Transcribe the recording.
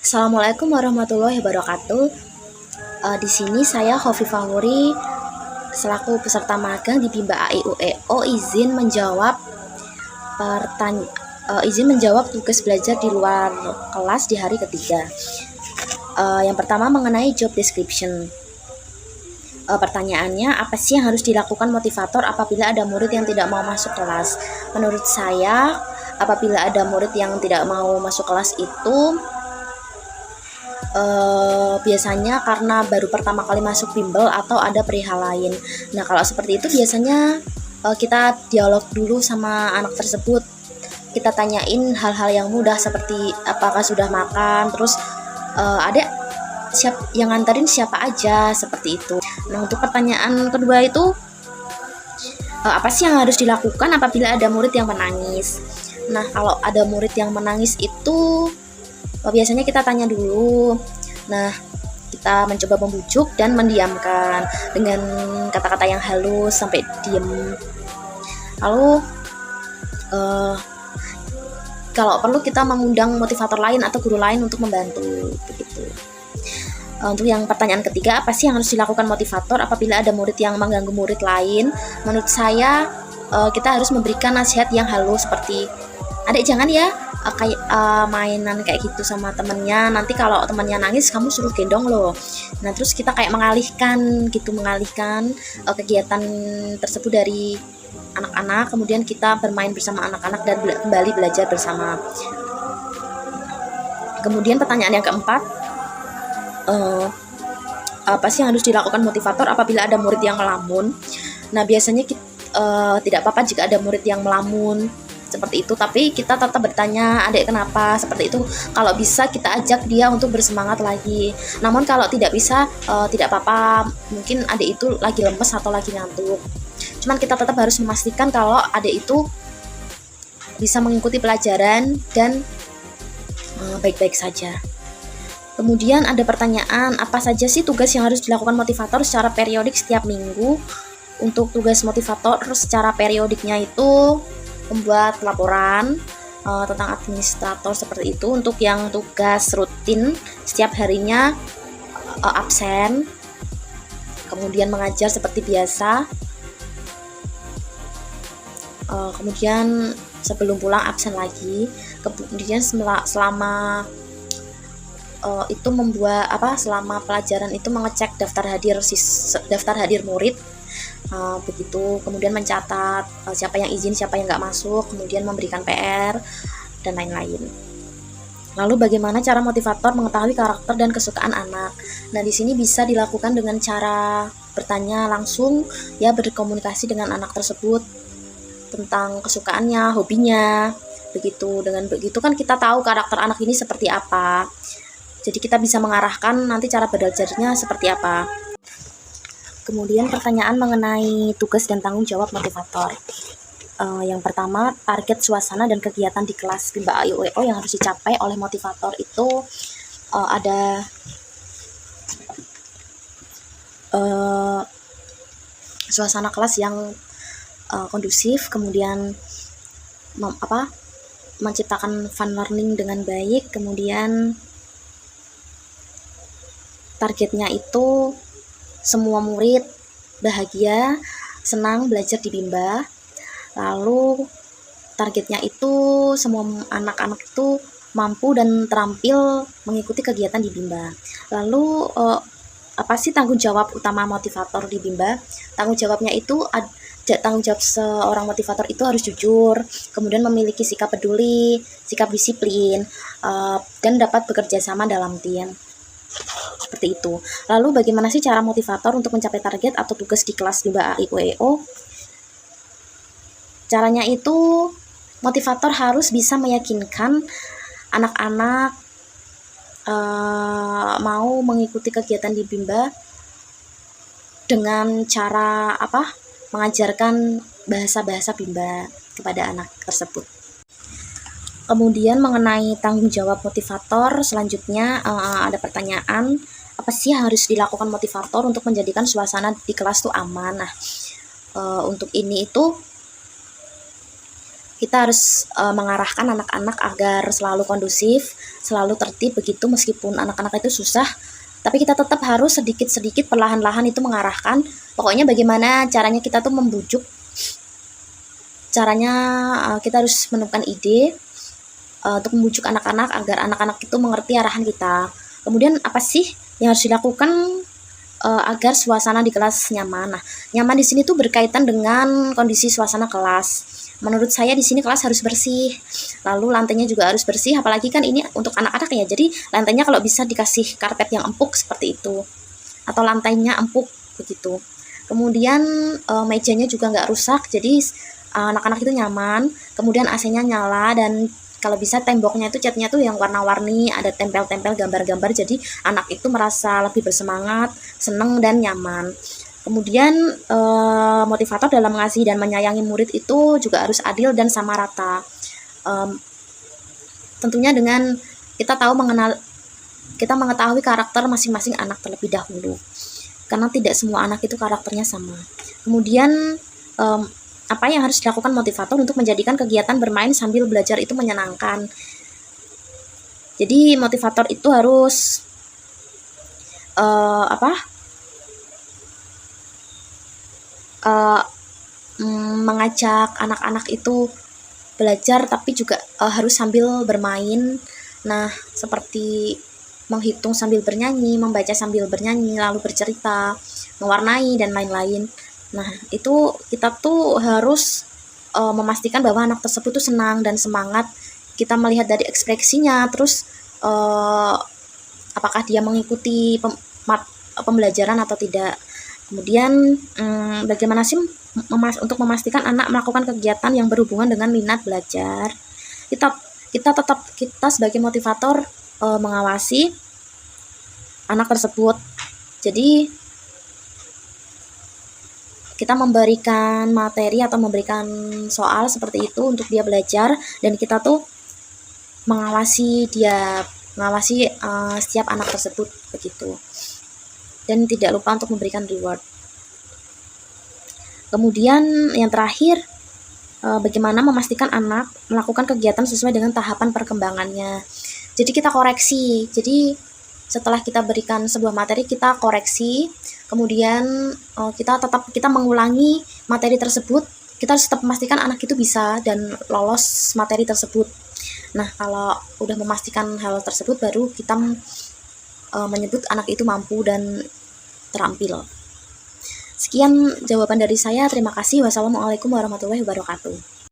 Assalamualaikum warahmatullahi wabarakatuh. Di sini saya Khofifah Wuri selaku peserta magang di Bimba AIUEO izin menjawab tugas belajar di luar kelas di hari ketiga. Yang pertama mengenai job description. Pertanyaannya, apa sih yang harus dilakukan motivator apabila ada murid yang tidak mau masuk kelas? Menurut saya, apabila ada murid yang tidak mau masuk kelas itu biasanya karena baru pertama kali masuk bimbel atau ada perihal lain. Nah, kalau seperti itu biasanya kita dialog dulu sama anak tersebut. Kita tanyain hal-hal yang mudah seperti apakah sudah makan, terus ada yang nganterin siapa aja, seperti itu. Nah, untuk pertanyaan kedua itu apa sih yang harus dilakukan apabila ada murid yang menangis? Nah, kalau ada murid yang menangis itu biasanya kita tanya dulu. Nah, kita mencoba membujuk dan mendiamkan dengan kata-kata yang halus sampai diem. Lalu kalau perlu kita mengundang motivator lain atau guru lain untuk membantu, begitu. Untuk yang pertanyaan ketiga, apa sih yang harus dilakukan motivator apabila ada murid yang mengganggu murid lain? Menurut saya kita harus memberikan nasihat yang halus seperti, "Adik jangan ya mainan kayak gitu sama temennya, nanti kalau temennya nangis kamu suruh gendong loh." Nah, terus kita kayak mengalihkan kegiatan tersebut dari anak-anak, kemudian kita bermain bersama anak-anak dan kembali belajar bersama. Kemudian pertanyaan yang keempat, apa sih yang harus dilakukan motivator apabila ada murid yang melamun? Nah, biasanya tidak apa-apa jika ada murid yang melamun seperti itu, tapi kita tetap bertanya, "Adik kenapa?" Seperti itu. Kalau bisa kita ajak dia untuk bersemangat lagi. Namun kalau tidak bisa, tidak apa-apa, mungkin adik itu lagi lemes atau lagi ngantuk. Cuman kita tetap harus memastikan kalau adik itu bisa mengikuti pelajaran dan baik-baik saja. Kemudian ada pertanyaan, apa saja sih tugas yang harus dilakukan motivator secara periodik setiap minggu? Untuk tugas motivator secara periodiknya itu membuat laporan tentang administrator seperti itu. Untuk yang tugas rutin setiap harinya absen, kemudian mengajar seperti biasa, kemudian sebelum pulang absen lagi, kemudian selama itu selama pelajaran itu mengecek daftar hadir murid, begitu, kemudian mencatat siapa yang izin, siapa yang nggak masuk, kemudian memberikan PR dan lain-lain. Lalu bagaimana cara motivator mengetahui karakter dan kesukaan anak? Nah, di sini bisa dilakukan dengan cara bertanya langsung, ya, berkomunikasi dengan anak tersebut tentang kesukaannya, hobinya, begitu. Dengan begitu kan kita tahu karakter anak ini seperti apa. Jadi kita bisa mengarahkan nanti cara belajarnya seperti apa. Kemudian pertanyaan mengenai tugas dan tanggung jawab motivator. Yang pertama, target suasana dan kegiatan di kelas Bimba AIUEO yang harus dicapai oleh motivator itu ada suasana kelas yang kondusif, kemudian menciptakan fun learning dengan baik, kemudian targetnya itu semua murid bahagia, senang belajar di Bimba. Lalu targetnya itu semua anak-anak itu mampu dan terampil mengikuti kegiatan di Bimba. Lalu apa sih tanggung jawab utama motivator di Bimba? Tanggung jawab seorang motivator itu harus jujur, kemudian memiliki sikap peduli, sikap disiplin, dan dapat bekerja sama dalam tim. Seperti itu. Lalu bagaimana sih cara motivator untuk mencapai target atau tugas di kelas Bimba AIUEO? Caranya itu motivator harus bisa meyakinkan anak-anak mau mengikuti kegiatan di Bimba dengan cara mengajarkan bahasa-bahasa Bimba kepada anak tersebut. Kemudian mengenai tanggung jawab motivator, selanjutnya ada pertanyaan, apa sih yang harus dilakukan motivator untuk menjadikan suasana di kelas itu aman? Nah, untuk ini itu kita harus mengarahkan anak-anak agar selalu kondusif, selalu tertib begitu. Meskipun anak-anak itu susah, tapi kita tetap harus sedikit-sedikit perlahan-lahan itu mengarahkan. Pokoknya bagaimana caranya kita tuh membujuk, caranya kita harus menemukan ide untuk membujuk anak-anak agar anak-anak itu mengerti arahan kita. Kemudian apa sih yang harus dilakukan agar suasana di kelas nyaman? Nah, nyaman di sini tuh berkaitan dengan kondisi suasana kelas. Menurut saya di sini kelas harus bersih, lalu lantainya juga harus bersih, apalagi kan ini untuk anak-anak ya, jadi lantainya kalau bisa dikasih karpet yang empuk seperti itu, atau lantainya empuk begitu. Kemudian mejanya juga nggak rusak, jadi anak-anak itu nyaman. Kemudian AC-nya nyala, dan kalau bisa temboknya itu catnya tuh yang warna-warni, ada tempel-tempel gambar-gambar, jadi anak itu merasa lebih bersemangat, seneng dan nyaman. Kemudian motivator dalam mengasihi dan menyayangi murid itu juga harus adil dan sama rata. Tentunya dengan kita mengetahui karakter masing-masing anak terlebih dahulu, karena tidak semua anak itu karakternya sama. Kemudian apa yang harus dilakukan motivator untuk menjadikan kegiatan bermain sambil belajar itu menyenangkan? Jadi motivator itu harus mengajak anak-anak itu belajar, tapi juga harus sambil bermain. Nah, seperti menghitung sambil bernyanyi, membaca sambil bernyanyi, lalu bercerita, mewarnai, dan lain-lain. Nah, itu kita tuh harus memastikan bahwa anak tersebut tuh senang dan semangat. Kita melihat dari ekspresinya, terus apakah dia mengikuti pembelajaran atau tidak. Kemudian bagaimana sih untuk memastikan anak melakukan kegiatan yang berhubungan dengan minat belajar? Kita sebagai motivator mengawasi anak tersebut. Jadi kita memberikan materi atau memberikan soal seperti itu untuk dia belajar, dan kita tuh mengawasi setiap anak tersebut begitu. Dan tidak lupa untuk memberikan reward. Kemudian yang terakhir, bagaimana memastikan anak melakukan kegiatan sesuai dengan tahapan perkembangannya. Jadi kita koreksi. Jadi setelah kita berikan sebuah materi, kita koreksi. Kemudian kita mengulangi materi tersebut. Kita harus tetap memastikan anak itu bisa dan lolos materi tersebut. Nah, kalau udah memastikan hal tersebut, baru kita menyebut anak itu mampu dan terampil. Sekian jawaban dari saya. Terima kasih. Wassalamualaikum warahmatullahi wabarakatuh.